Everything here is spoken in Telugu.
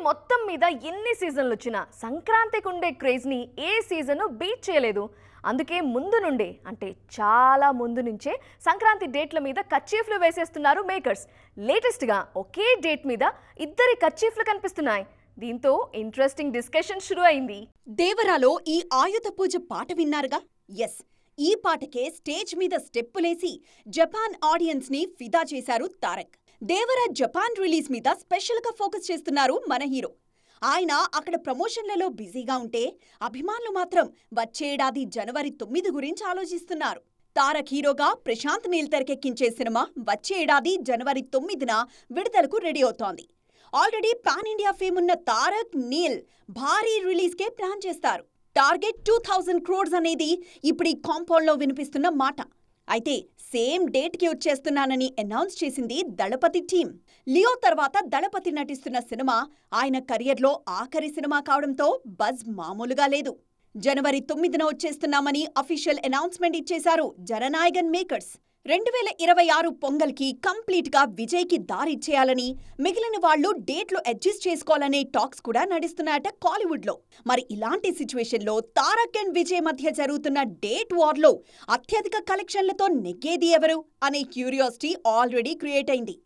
మొత్తం మీద ఎన్ని సీజన్లు వచ్చినా సంక్రాంతికి ఉండే క్రేజ్ని ఏ సీజన్ బీట్ చేయలేదు. అందుకే ముందు నుండే అంటే చాలా ముందు నుంచే సంక్రాంతి డేట్ల మీద కర్చీఫ్లు వేసేస్తున్నారు మేకర్స్. లేటెస్ట్గా ఒకే డేట్ మీద ఇద్దరి కర్చీఫ్లు కనిపిస్తున్నాయి. దీంతో ఇంట్రెస్టింగ్ డిస్కషన్ షురు అయింది. దేవరాలో ఈ ఆయుధ పూజ పాట విన్నారుగా? ఎస్, ఈ పాటకే స్టేజ్ మీద స్టెప్పులేసి జపాన్ ఆడియన్స్ ని ఫిదా చేశారు తారక్. దేవరా జపాన్ రిలీజ్ మీద స్పెషల్ గా ఫోకస్ చేస్తున్నారు మన హీరో. ఆయన అక్కడ ప్రమోషన్లలో బిజీగా ఉంటే అభిమానులు మాత్రం వచ్చే ఏడాది జనవరి 9 గురించి ఆలోచిస్తున్నారు. తారక్ హీరోగా ప్రశాంత్ నీల్ తెరకెక్కించే సినిమా వచ్చే ఏడాది జనవరి 9న విడుదలకు రెడీ అవుతోంది. ఆల్రెడీ పాన్ ఇండియా ఫేమ్ ఉన్న తారక్, నీల్ భారీ రిలీజ్కే ప్లాన్ చేస్తారు. టార్గెట్ 2000 crores అనేది ఇప్పుడు ఈ కాంపౌండ్లో వినిపిస్తున్న మాట. అయితే సేమ్ డేట్కి వచ్చేస్తున్నానని అనౌన్స్ చేసింది దళపతి టీం. లియో తర్వాత దళపతి నటిస్తున్న సినిమా ఆయన కెరియర్లో ఆఖరి సినిమా కావడంతో బజ్ మామూలుగా లేదు. జనవరి 9న వచ్చేస్తున్నామని అఫీషియల్ అనౌన్స్మెంట్ ఇచ్చేశారు జననాయగన్ మేకర్స్. 2026 పొంగల్కి కంప్లీట్గా విజయ్కి దారిచ్చేయాలని, మిగిలిన వాళ్లు డేట్లు అడ్జస్ట్ చేసుకోవాలనే టాక్స్ కూడా నడుస్తున్నాయట కాలీవుడ్లో. మరి ఇలాంటి సిచ్యువేషన్లో తారక్ అండ్ విజయ్ మధ్య జరుగుతున్న డేట్ వార్లో అత్యధిక కలెక్షన్లతో నెగ్గేది ఎవరు అనే క్యూరియాసిటీ ఆల్రెడీ క్రియేట్ అయింది.